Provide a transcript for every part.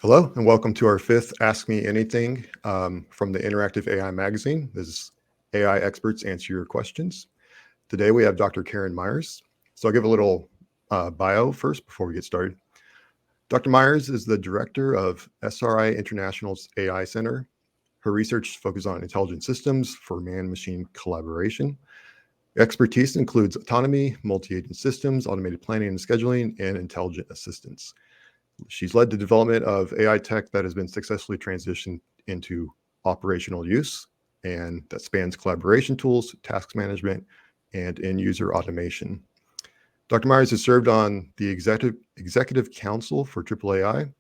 Hello, and welcome to our fifth Ask Me Anything from the Interactive AI magazine. This is AI experts answer your questions. Today we have Dr. Karen Myers. So I'll give a little bio first before we get started. Dr. Myers is the director of SRI International's AI Center. Her research focuses on intelligent systems for man-machine collaboration. Expertise includes autonomy, multi-agent systems, automated planning and scheduling, and intelligent assistance. She's led the development of AI tech that has been successfully transitioned into operational use, and that spans collaboration tools, task management, and end-user automation. Dr. Myers has served on the Executive Council for AAAI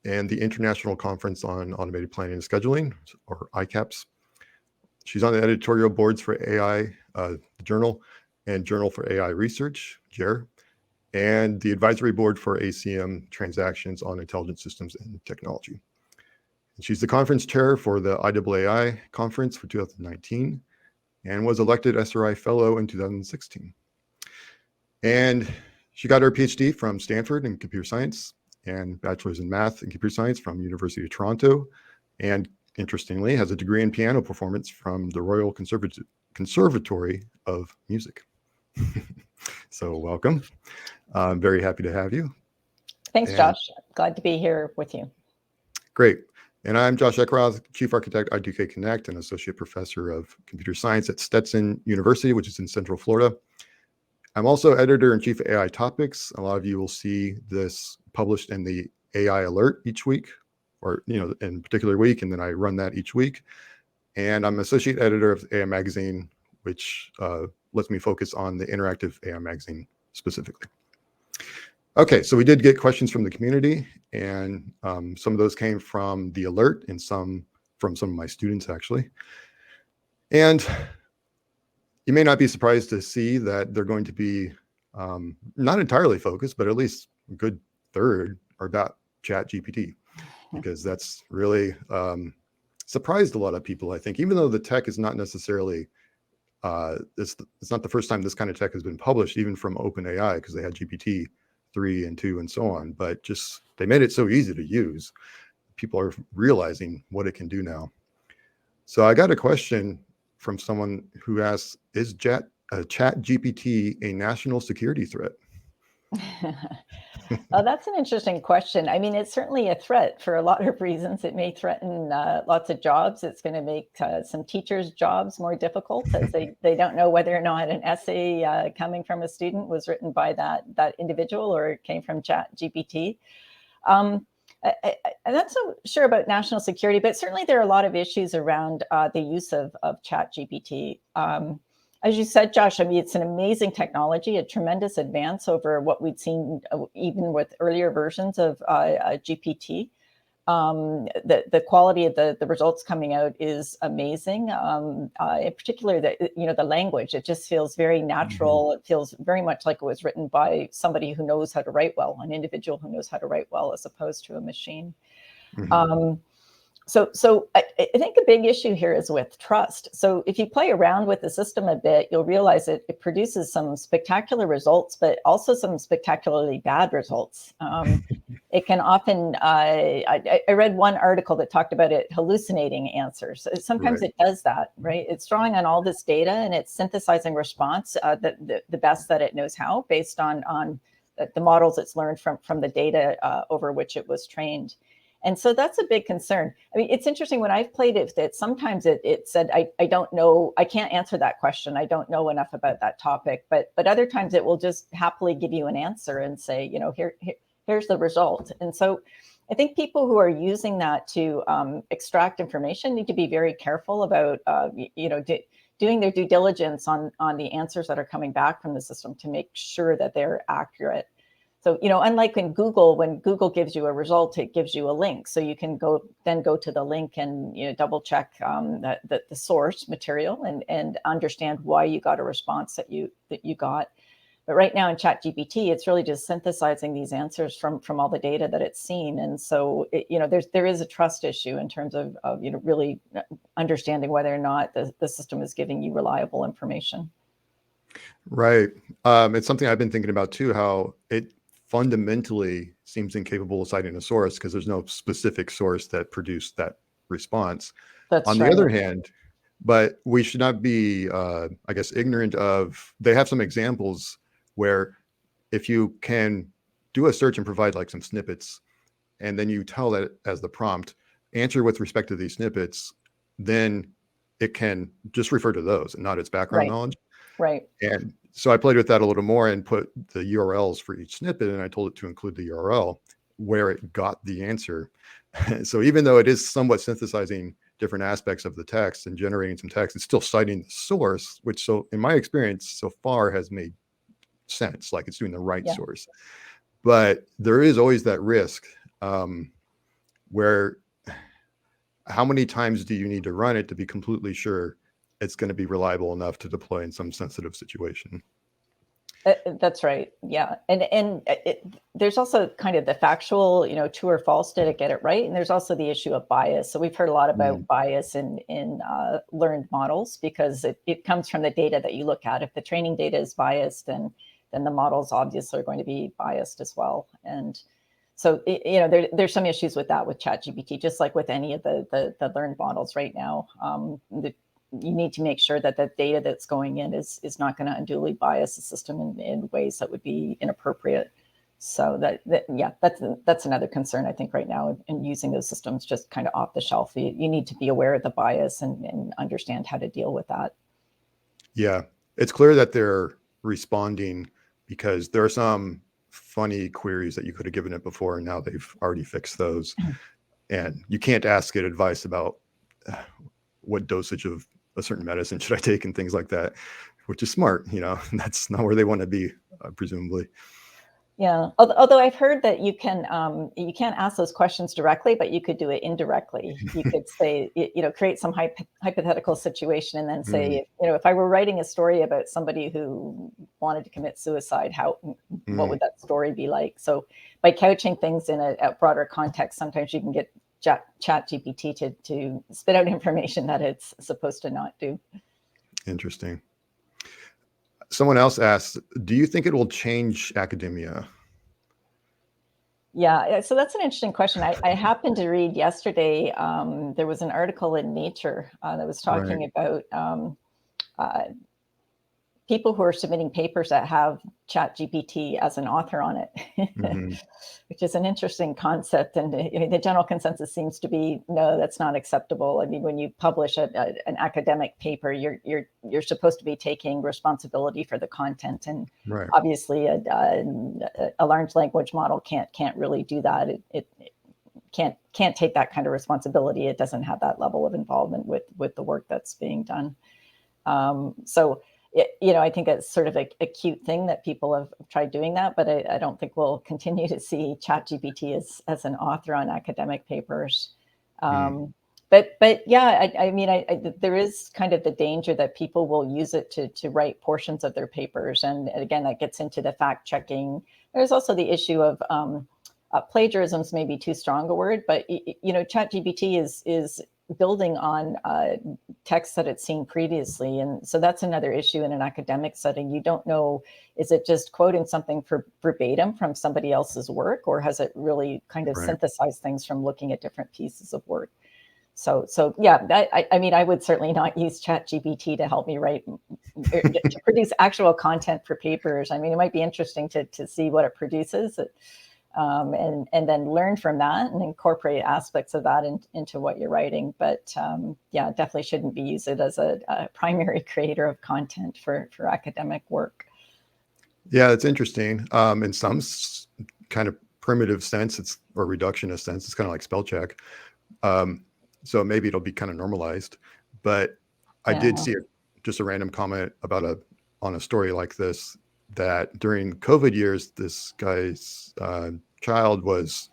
and the International Conference on Automated Planning and Scheduling, or ICAPS. She's on the editorial boards for AI, the Journal, and Journal for AI Research, JAIR, and the advisory board for ACM Transactions on Intelligent Systems and Technology. And she's the conference chair for the IAAI conference for 2019 and was elected SRI fellow in 2016. And she got her Ph.D. from Stanford in computer science and bachelor's in math and computer science from University of Toronto. And interestingly, has a degree in piano performance from the Royal Conservatory of Music. So welcome. I'm very happy to have you. Thanks, Josh. Glad to be here with you. Great. And I'm Josh Eckroth, Chief Architect, I2K Connect, and Associate Professor of Computer Science at Stetson University, which is in Central Florida. I'm also Editor-in-Chief of AI Topics. A lot of you will see this published in the AI Alert each week, or in a particular week, and then I run that each week. And I'm Associate Editor of AI Magazine, which lets me focus on the interactive AI magazine specifically. Okay, so we did get questions from the community, and some of those came from the alert and some from some of my students, actually. And you may not be surprised to see that they're going to be not entirely focused, but at least a good third are about ChatGPT, because that's really surprised a lot of people, I think, even though the tech is not necessarily, it's not the first time this kind of tech has been published, even from OpenAI, because they had GPT 3 and 2 and so on, but just they made it so easy to use. People are realizing what it can do now. So I got a question from someone who asks, is ChatGPT a national security threat? Oh, that's an interesting question. I mean, it's certainly a threat for a lot of reasons. It may threaten lots of jobs. It's going to make some teachers' jobs more difficult, as they don't know whether or not an essay coming from a student was written by that individual or it came from ChatGPT. I'm not so sure about national security, but certainly there are a lot of issues around the use of ChatGPT. As you said, Josh, I mean, it's an amazing technology, a tremendous advance over what we'd seen even with earlier versions of GPT. The quality of the results coming out is amazing. In particular, the language, it just feels very natural. It feels very much like it was written by somebody who knows how to write well, an individual who knows how to write well, as opposed to a machine. So I think a big issue here is with trust. So if you play around with the system a bit, you'll realize it produces some spectacular results, but also some spectacularly bad results. It can often, I read one article that talked about it hallucinating answers. Sometimes It does that, right? It's drawing on all this data and it's synthesizing response the best that it knows how, based on the models it's learned from the data over which it was trained. And so that's a big concern. I mean, it's interesting when I've played it that sometimes it said, I don't know, I can't answer that question. I don't know enough about that topic. But other times it will just happily give you an answer and say, here's the result. And so I think people who are using that to extract information need to be very careful about, doing their due diligence on the answers that are coming back from the system to make sure that they're accurate. So, unlike when Google gives you a result, it gives you a link. So you can go to the link and double check the source material and understand why you got a response that you got. But right now in ChatGPT, it's really just synthesizing these answers from all the data that it's seen. And so, there is a trust issue in terms of really understanding whether or not the system is giving you reliable information. Right. It's something I've been thinking about too, how it fundamentally seems incapable of citing a source because there's no specific source that produced that response. That's On the right. other hand, but we should not be, I guess, ignorant of, they have some examples where if you can do a search and provide like some snippets, and then you tell it as the prompt, answer with respect to these snippets, then it can just refer to those and not its background Right. knowledge. Right. And so I played with that a little more and put the URLs for each snippet, and I told it to include the URL where it got the answer. So even though it is somewhat synthesizing different aspects of the text and generating some text, it's still citing the source, which, so in my experience so far, has made sense, like it's doing the right source. But there is always that risk where how many times do you need to run it to be completely sure it's going to be reliable enough to deploy in some sensitive situation? That's right. Yeah. And there's also kind of the factual, true or false, did it get it right? And there's also the issue of bias. So we've heard a lot about bias in learned models, because it comes from the data that you look at. If the training data is biased, then the models obviously are going to be biased as well. And so, there's some issues with that with ChatGPT, just like with any of the learned models right now. You need to make sure that the data that's going in is not going to unduly bias the system in ways that would be inappropriate. So that's another concern, I think, right now in using those systems just kind of off the shelf. You need to be aware of the bias and understand how to deal with that. Yeah, it's clear that they're responding because there are some funny queries that you could have given it before, and now they've already fixed those. And you can't ask it advice about what dosage of a certain medicine should I take and things like that, which is smart. That's not where they want to be, presumably. Yeah, although I've heard that you can't ask those questions directly, but you could do it indirectly. You could say, create some hypothetical situation and then say, if I were writing a story about somebody who wanted to commit suicide, what would that story be like? So by couching things in a broader context, sometimes you can get ChatGPT to spit out information that it's supposed to not do. Interesting. Someone else asked, do you think it will change academia? Yeah, so that's an interesting question. I happened to read yesterday, there was an article in Nature that was talking about people who are submitting papers that have ChatGPT as an author on it, which is an interesting concept. And the general consensus seems to be, no, that's not acceptable. I mean, when you publish an academic paper, you're supposed to be taking responsibility for the content. And obviously, a large language model can't really do that. It can't take that kind of responsibility. It doesn't have that level of involvement with the work that's being done. So I think it's sort of a cute thing that people have tried doing that, but I don't think we'll continue to see ChatGPT as an author on academic papers. But yeah, I mean, there is kind of the danger that people will use it to write portions of their papers. And again, that gets into the fact checking. There's also the issue of plagiarism's maybe too strong a word, but ChatGPT is building on texts that it's seen previously. And so that's another issue in an academic setting. You don't know, is it just quoting something verbatim from somebody else's work, or has it really kind of synthesized things from looking at different pieces of work? So yeah, I mean, I would certainly not use ChatGPT to help me write, to produce actual content for papers. I mean, it might be interesting to see what it produces. And then learn from that and incorporate aspects of that into what you're writing. But yeah, definitely shouldn't be used as a primary creator of content for academic work. Yeah, it's interesting. In some kind of primitive sense, or reductionist sense, it's kind of like spell check. So maybe it'll be kind of normalized. But I did see just a random comment about on a story like this, that during COVID years, this guy's child was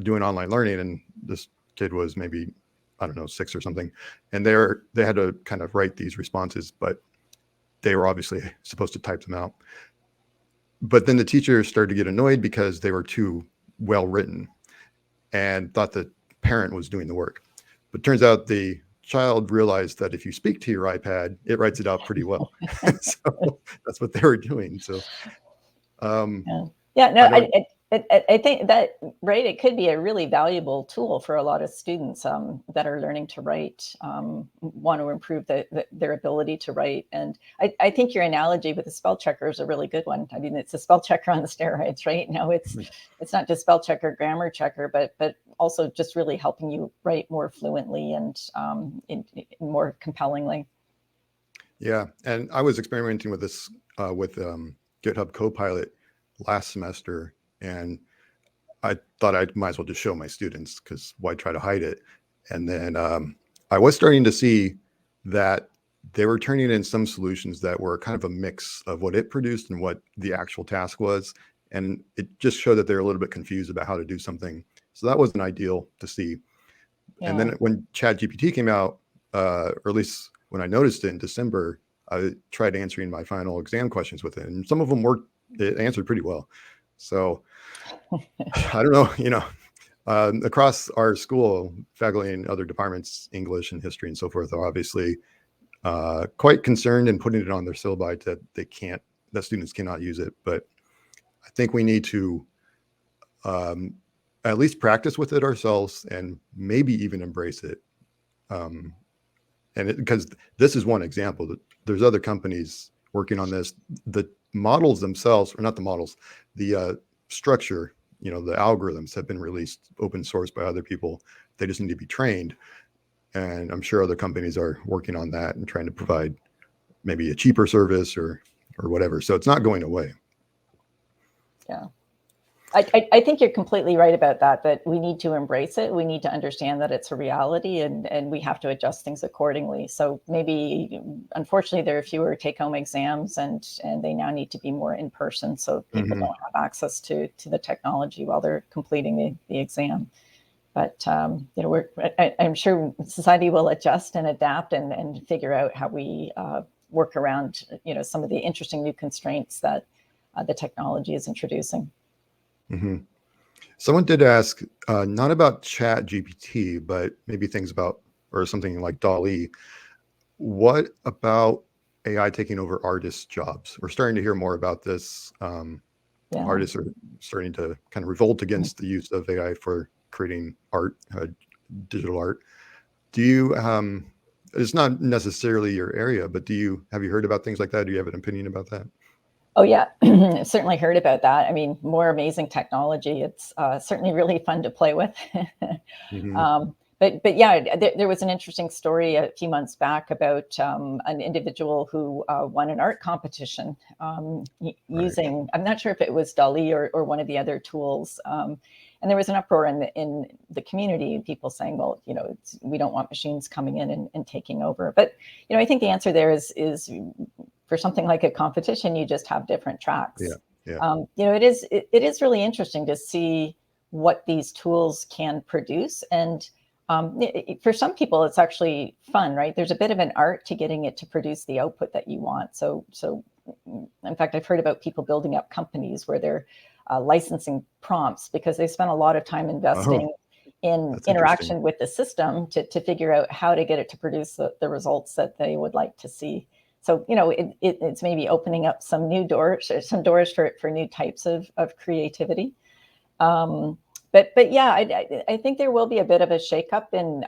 doing online learning, and this kid was maybe, I don't know, 6 or something, and they had to kind of write these responses, but they were obviously supposed to type them out. But then the teacher started to get annoyed because they were too well written and thought the parent was doing the work. But turns out the child realized that if you speak to your iPad, it writes it out pretty well. So that's what they were doing. So I think that, right, it could be a really valuable tool for a lot of students that are learning to write, want to improve their ability to write. And I think your analogy with the spell checker is a really good one. I mean, it's a spell checker on the steroids, right? Now it's not just spell checker, grammar checker, but also just really helping you write more fluently and more compellingly. Yeah, and I was experimenting with this with GitHub Copilot last semester, and I thought I might as well just show my students, because why try to hide it? And then I was starting to see that they were turning in some solutions that were kind of a mix of what it produced and what the actual task was. And it just showed that they're a little bit confused about how to do something. So that wasn't ideal to see. Yeah. And then when ChatGPT came out, or at least when I noticed it in December, I tried answering my final exam questions with it, and some of them worked. It answered pretty well. So I don't know, across our school, faculty in other departments, English and history and so forth, are obviously quite concerned and putting it on their syllabi that students cannot use it. But I think we need to at least practice with it ourselves and maybe even embrace it. Because this is one example. There's other companies working on this. The models themselves, or not the models, the structure, the algorithms have been released open source by other people. They just need to be trained. And I'm sure other companies are working on that and trying to provide maybe a cheaper service or whatever. So it's not going away. Yeah. I think you're completely right about that we need to embrace it. We need to understand that it's a reality, and we have to adjust things accordingly. So maybe, unfortunately, there are fewer take-home exams, and they now need to be more in person, so people don't have access to the technology while they're completing the exam. But I'm sure society will adjust and adapt and figure out how we work around some of the interesting new constraints that the technology is introducing. Someone did ask, not about ChatGPT, but maybe things about, or something like DALL-E. What about AI taking over artists' jobs? We're starting to hear more about this. Artists are starting to kind of revolt against the use of AI for creating art, digital art. Do you, it's not necessarily your area, but have you heard about things like that? Do you have an opinion about that? Oh, yeah, certainly heard about that. I mean, more amazing technology. It's certainly really fun to play with. But yeah, there was an interesting story a few months back about an individual who won an art competition using, I'm not sure if it was DALL-E or one of the other tools. And there was an uproar in the community, people saying, well, we don't want machines coming in and taking over. But, I think the answer there is for something like a competition, you just have different tracks. Yeah. It is really interesting to see what these tools can produce. And for some people, it's actually fun, right? There's a bit of an art to getting it to produce the output that you want. So in fact, I've heard about people building up companies where they're licensing prompts because they spent a lot of time investing in interaction with the system to figure out how to get it to produce the results that they would like to see. So, it's maybe opening up some new doors, or some doors for new types of creativity. But yeah, I think there will be a bit of a shakeup in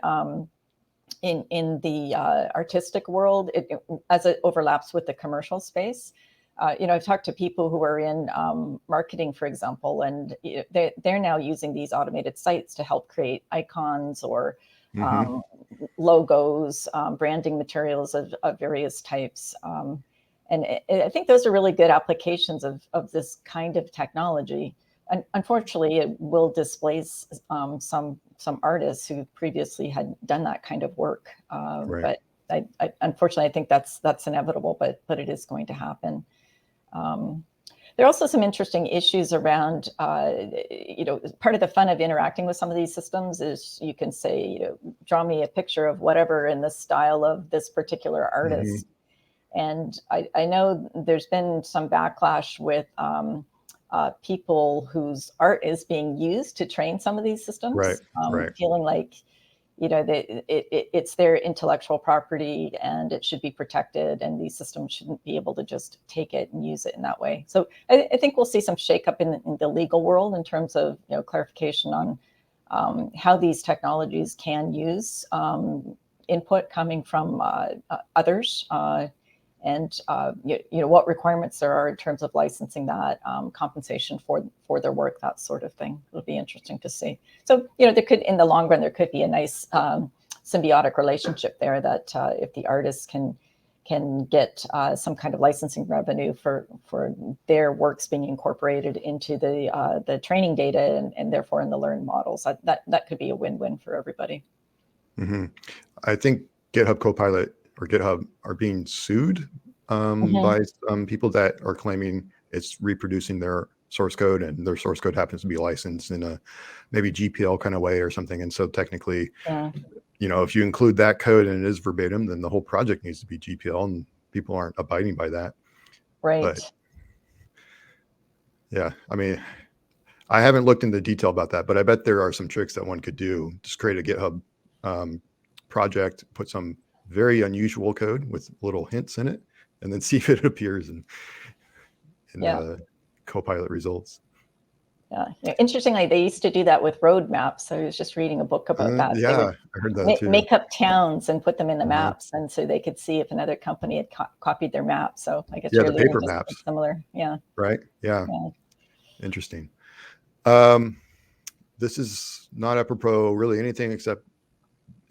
the artistic world as it overlaps with the commercial space. I've talked to people who are in marketing, for example, and they're now using these automated sites to help create icons or logos, branding materials of various types. And I think those are really good applications of this kind of technology. And unfortunately, it will displace some artists who previously had done that kind of work. But unfortunately, I think that's inevitable, but it is going to happen. There are also some interesting issues around, part of the fun of interacting with some of these systems is you can say, draw me a picture of whatever in the style of this particular artist. And I know there's been some backlash with people whose art is being used to train some of these systems, feeling like, it's their intellectual property and it should be protected, and these systems shouldn't be able to just take it and use it in that way. So I think we'll see some shakeup in the legal world in terms of clarification on how these technologies can use input coming from others, and what requirements there are in terms of licensing that, compensation for their work, that sort of thing. It'll be interesting to see. So there could, in the long run, there could be a nice symbiotic relationship there, that if the artists can get some kind of licensing revenue for their works being incorporated into the training data and therefore in the learned models, that could be a win-win for everybody. Mm-hmm. I think GitHub Copilot or GitHub are being sued by some people that are claiming it's reproducing their source code, and their source code happens to be licensed in a maybe GPL kind of way or something. And so technically, if you include that code and it is verbatim, then the whole project needs to be GPL, and people aren't abiding by that. Right. But yeah, I mean, I haven't looked into detail about that, but I bet there are some tricks that one could do. Just create a GitHub project, put some very unusual code with little hints in it, and then see if it appears in Copilot results. Yeah. Interestingly, they used to do that with road maps. I was just reading a book about that. Yeah, I heard that too. Make up towns and put them in the maps, and so they could see if another company had copied their map. So I guess the paper maps, similar. Yeah. Right. Yeah. Interesting. This is not apropos really anything, except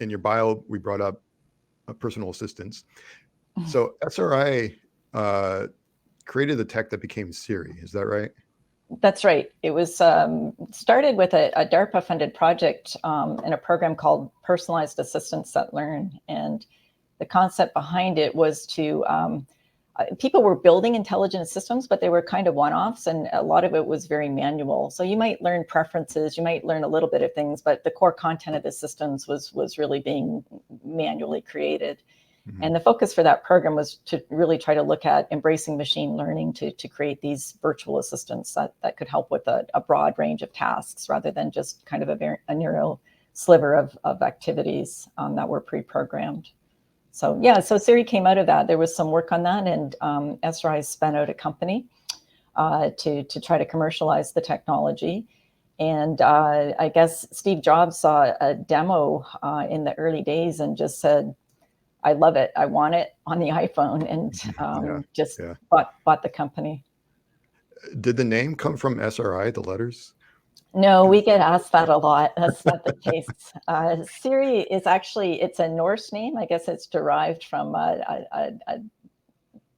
in your bio we brought up personal assistants. So SRI created the tech that became Siri. Is that right? That's right. It was started with a DARPA-funded project in a program called Personalized Assistants That Learn. And the concept behind it was to, people were building intelligent systems, but they were kind of one-offs, and a lot of it was very manual. So you might learn preferences, you might learn a little bit of things, but the core content of the systems was really being manually created. And the focus for that program was to really try to look at embracing machine learning to create these virtual assistants that could help with a broad range of tasks, rather than just kind of a narrow sliver of activities that were pre-programmed. So so Siri came out of that. There was some work on that, and SRI spun out a company to try to commercialize the technology. And I guess Steve Jobs saw a demo in the early days and just said, I love it. I want it on the iPhone, and bought the company. Did the name come from SRI, the letters? No, we get asked that a lot. That's not the case. Siri is actually, it's a Norse name. I guess it's derived from a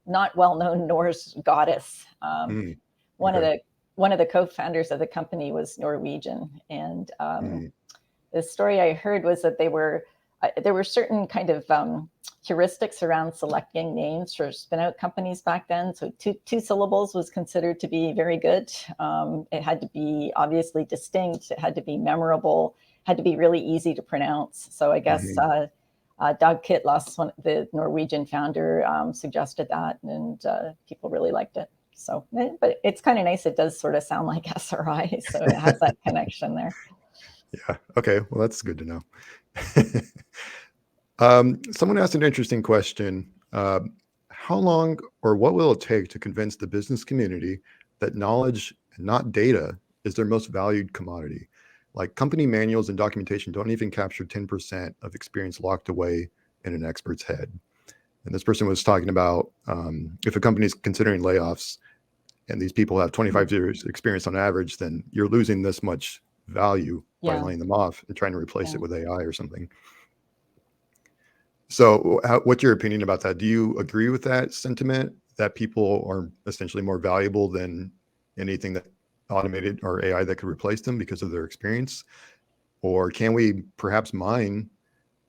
not well-known Norse goddess. One of the co-founders of the company was Norwegian, and the story I heard was that there were certain kind of heuristics around selecting names for spin-out companies back then. So two syllables was considered to be very good. It had to be obviously distinct. It had to be memorable. Had to be really easy to pronounce. So I guess Dag Kitlas, the Norwegian founder, suggested that, and people really liked it. So, but it's kind of nice. It does sort of sound like SRI, so it has that connection there. Yeah. Okay. Well, that's good to know. Someone asked an interesting question. How long or what will it take to convince the business community that knowledge and not data is their most valued commodity? Like, company manuals and documentation don't even capture 10% of experience locked away in an expert's head. And this person was talking about if a company is considering layoffs and these people have 25 years experience on average, then you're losing this much value by laying them off and trying to replace it with AI or something. So what's your opinion about that? Do you agree with that sentiment, that people are essentially more valuable than anything that automated or AI that could replace them because of their experience? Or can we perhaps mine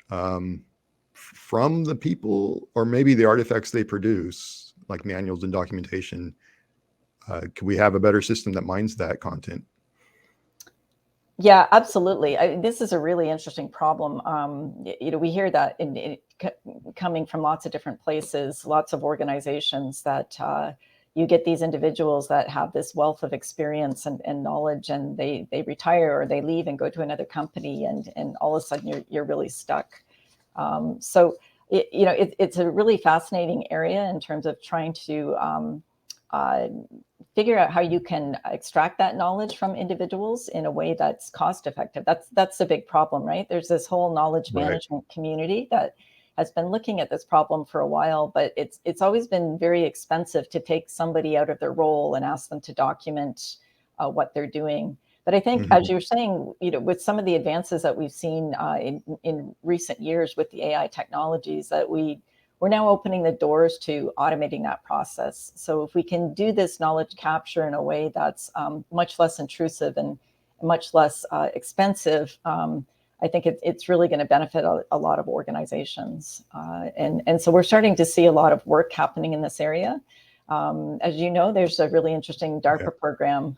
from the people, or maybe the artifacts they produce, like manuals and documentation? Can we have a better system that mines that content? Yeah, absolutely. This is a really interesting problem. We hear that coming from lots of different places, lots of organizations that, you get these individuals that have this wealth of experience and knowledge, and they retire or they leave and go to another company, and all of a sudden you're really stuck. So it's a really fascinating area in terms of trying to figure out how you can extract that knowledge from individuals in a way that's cost effective. That's the big problem, right? There's this whole knowledge management community that has been looking at this problem for a while, but it's always been very expensive to take somebody out of their role and ask them to document what they're doing. But I think, as you're saying, with some of the advances that we've seen in recent years with the AI technologies, that we're now opening the doors to automating that process. So if we can do this knowledge capture in a way that's much less intrusive and much less expensive, I think it's really going to benefit a lot of organizations. And so we're starting to see a lot of work happening in this area. As you know, there's a really interesting DARPA program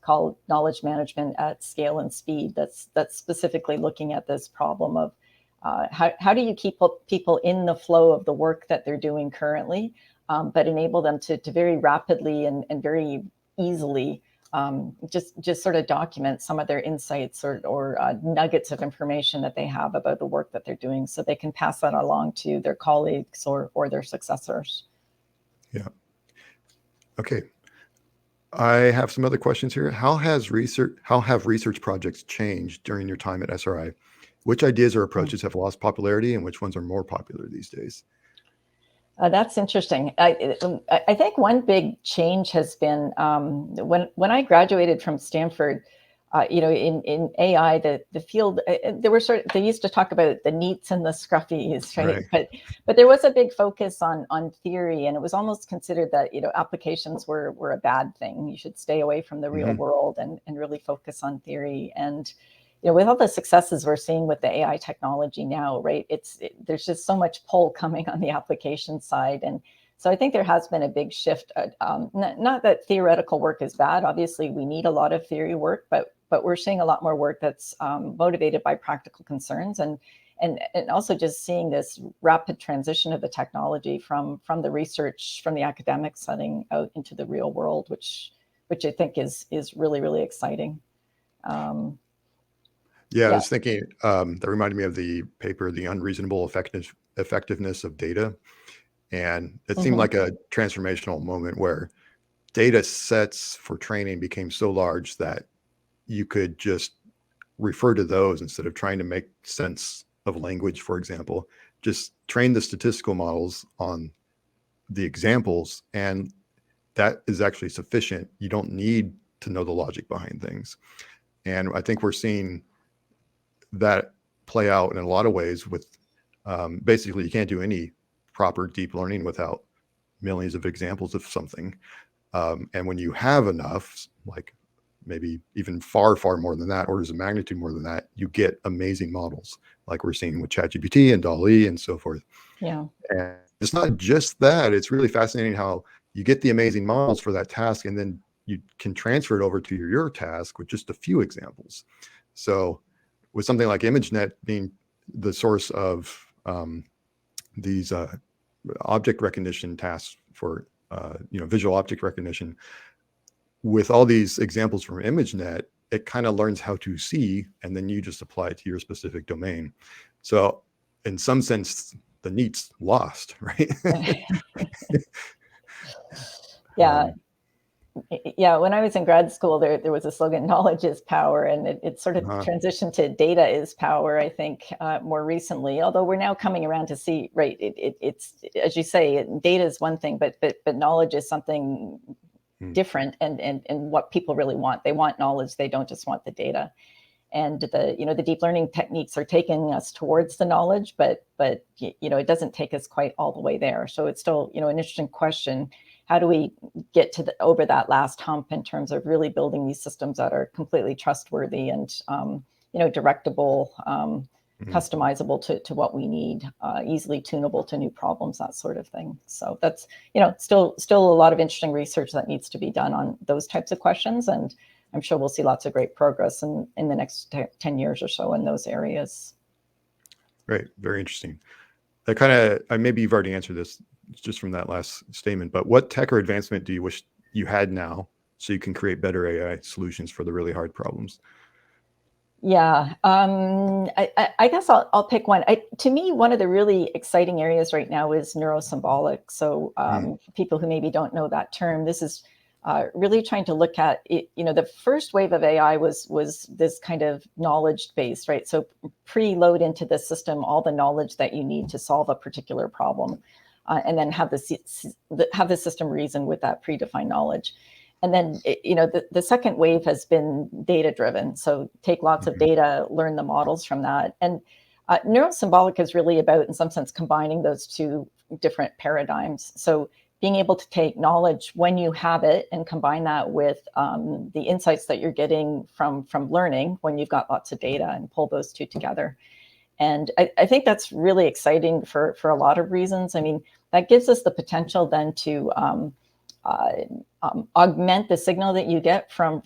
called Knowledge Management at Scale and Speed that's specifically looking at this problem of how do you keep people in the flow of the work that they're doing currently, but enable them to very rapidly and very easily just sort of document some of their insights or nuggets of information that they have about the work that they're doing, so they can pass that along to their colleagues or their successors. Yeah. Okay. I have some other questions here. How have research projects changed during your time at SRI? Which ideas or approaches have lost popularity, and which ones are more popular these days? That's interesting. I think one big change has been when I graduated from Stanford. In AI, the field, there were they used to talk about the neats and the scruffies, right? But there was a big focus on theory, and it was almost considered that applications were a bad thing. You should stay away from the real world and really focus on theory. And with all the successes we're seeing with the AI technology now, right? There's just so much pull coming on the application side, and so I think there has been a big shift. Not that theoretical work is bad. Obviously, we need a lot of theory work, but we're seeing a lot more work that's motivated by practical concerns, and also just seeing this rapid transition of the technology from the research, from the academic setting out into the real world, which I think is really, really exciting. Yeah, I was thinking, that reminded me of the paper, The Unreasonable Effectiveness of Data. And it seemed like a transformational moment where data sets for training became so large that you could just refer to those instead of trying to make sense of language, for example. Just train the statistical models on the examples, and that is actually sufficient. You don't need to know the logic behind things. And I think we're seeing that play out in a lot of ways with basically you can't do any proper deep learning without millions of examples of something. And when you have enough, like maybe even far more than that, orders of magnitude more than that, you get amazing models like we're seeing with ChatGPT and DALL-E and so forth. Yeah. And it's not just that. It's really fascinating how you get the amazing models for that task, and then you can transfer it over to your task with just a few examples. So with something like ImageNet being the source of these object recognition tasks for visual object recognition, with all these examples from ImageNet, it kind of learns how to see, and then you just apply it to your specific domain. So in some sense, the neat's lost, right? Yeah. Yeah, when I was in grad school, there was a slogan, knowledge is power, and it sort of transitioned to data is power, I think, more recently, although we're now coming around to see, right, it's, as you say, data is one thing, but knowledge is something different, and what people really want. They want knowledge, they don't just want the data. And the deep learning techniques are taking us towards the knowledge, but it doesn't take us quite all the way there. So it's still, an interesting question. How do we get over that last hump in terms of really building these systems that are completely trustworthy and directable, customizable to what we need, easily tunable to new problems, that sort of thing. So that's still a lot of interesting research that needs to be done on those types of questions, and I'm sure we'll see lots of great progress in the next 10 years or so in those areas. Great, very interesting. Maybe you've already answered this. just from that last statement, but what tech or advancement do you wish you had now so you can create better AI solutions for the really hard problems? Yeah, I guess I'll pick one. To me, one of the really exciting areas right now is neurosymbolic. So for people who maybe don't know that term, this is really trying to look at it. You know, the first wave of AI was this kind of knowledge base, right? So preload into the system all the knowledge that you need to solve a particular problem, and then have the system reason with that predefined knowledge. And then, you know, the second wave has been data driven. So take lots of data, learn the models from that. And neurosymbolic is really about, in some sense, combining those two different paradigms. So being able to take knowledge when you have it and combine that with the insights that you're getting from learning when you've got lots of data, and pull those two together. And I think that's really exciting for a lot of reasons. I mean, that gives us the potential then to augment the signal that you get from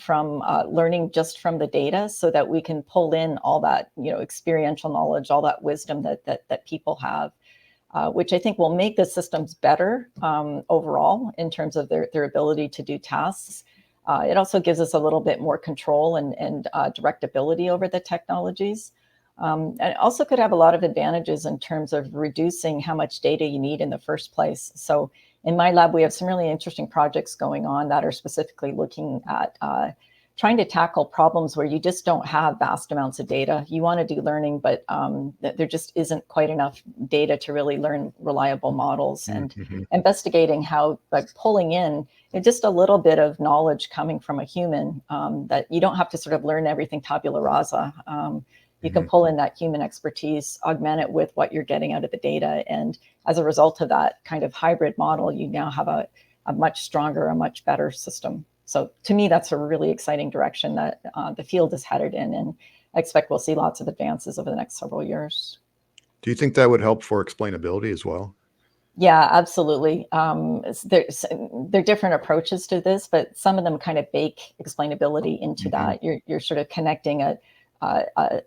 learning just from the data, so that we can pull in all that, you know, experiential knowledge, all that wisdom that people have, which I think will make the systems better overall in terms of their ability to do tasks. It also gives us a little bit more control and directability over the technologies. And it also could have a lot of advantages in terms of reducing how much data you need in the first place. So in my lab, we have some really interesting projects going on that are specifically looking at trying to tackle problems where you just don't have vast amounts of data. You want to do learning, but there just isn't quite enough data to really learn reliable models. And investigating how, like, pulling in just a little bit of knowledge coming from a human, that you don't have to sort of learn everything tabula rasa. You can pull in that human expertise, augment it with what you're getting out of the data. And as a result of that kind of hybrid model, you now have a much stronger, a much better system. So to me, that's a really exciting direction that the field is headed in. And I expect we'll see lots of advances over the next several years. Do you think that would help for explainability as well? Yeah, absolutely. There are different approaches to this, but some of them kind of bake explainability into that. You're sort of connecting a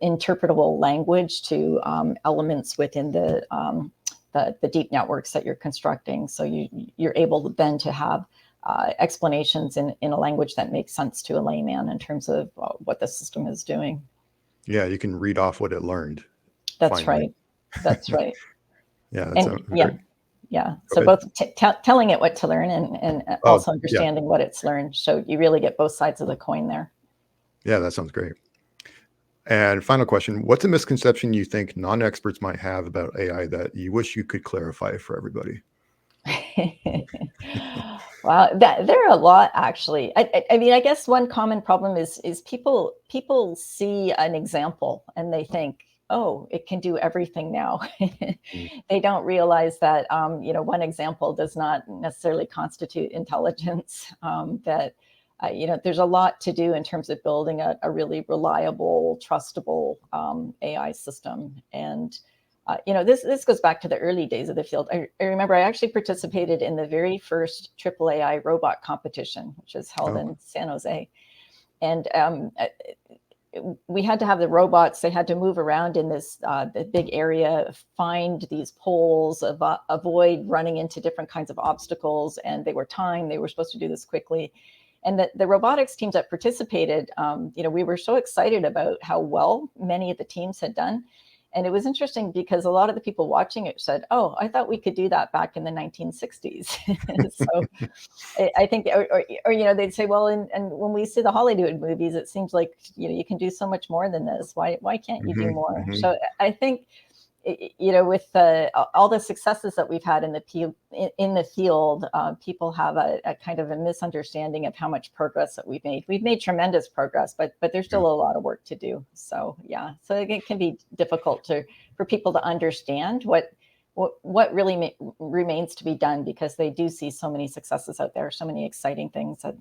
interpretable language to elements within the deep networks that you're constructing. So you're able then to have explanations in a language that makes sense to a layman in terms of what the system is doing. Yeah, you can read off what it learned. That's finally. right. That's right. Yeah, that's And yeah, yeah. Go So ahead. both telling it what to learn and Oh, also yeah. understanding what it's learned. So you really get both sides of the coin there. Yeah, that sounds great. And final question, what's a misconception you think non-experts might have about AI that you wish you could clarify for everybody? Wow, there are a lot actually. I mean, I guess one common problem is people see an example and they think, oh, it can do everything now. They don't realize that you know, one example does not necessarily constitute intelligence. That you know, there's a lot to do in terms of building a really reliable, trustable AI system. And you know, this goes back to the early days of the field. I remember I actually participated in the very first AAAI robot competition, which was held in San Jose. And we had to have the robots, they had to move around in this the big area, find these poles, avoid running into different kinds of obstacles. And they were timed, they were supposed to do this quickly. And the robotics teams that participated, you know, we were so excited about how well many of the teams had done. And it was interesting because a lot of the people watching it said, oh, I thought we could do that back in the 1960s. So I think, or, you know, they'd say, well, and when we see the Hollywood movies, it seems like, you know, you can do so much more than this. Why can't you do more? So I think, you know, with all the successes that we've had in the field, people have a kind of a misunderstanding of how much progress that we've made. We've made tremendous progress, but there's still a lot of work to do. So yeah, so it can be difficult for people to understand what really remains to be done, because they do see so many successes out there, so many exciting things that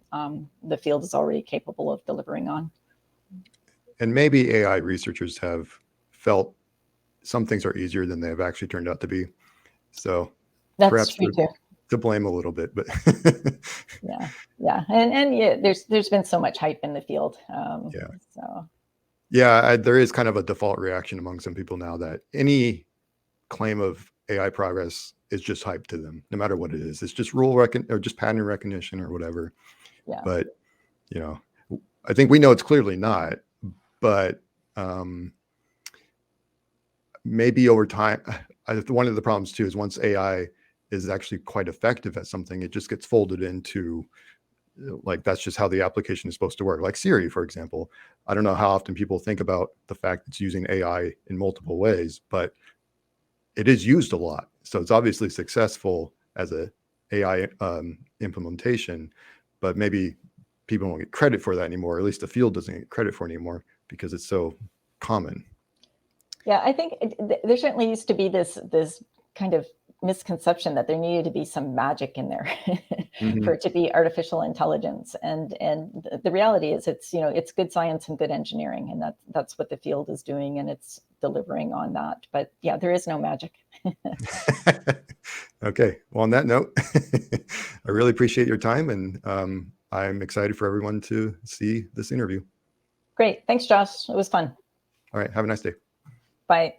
the field is already capable of delivering on. And maybe AI researchers have felt some things are easier than they've actually turned out to be. So That's perhaps true too. to blame a little bit, but yeah, and yeah, there's been so much hype in the field. yeah. So Yeah, there is kind of a default reaction among some people now that any claim of AI progress is just hype to them, no matter what it is. It's just or just pattern recognition or whatever. Yeah. But, I think we know it's clearly not, but maybe over time, one of the problems too is once AI is actually quite effective at something, it just gets folded into, like, that's just how the application is supposed to work. Like Siri, for example. I don't know how often people think about the fact it's using AI in multiple ways, but it is used a lot. So it's obviously successful as a AI implementation, but maybe people don't get credit for that anymore. Or at least the field doesn't get credit for it anymore because it's so common. Yeah, I think there certainly used to be this kind of misconception that there needed to be some magic in there for it to be artificial intelligence, and the reality is it's good science and good engineering, and that's what the field is doing, and it's delivering on that. But yeah, there is no magic. Okay, well, on that note, I really appreciate your time, and I'm excited for everyone to see this interview. Great, thanks, Josh. It was fun. All right, have a nice day. Bye.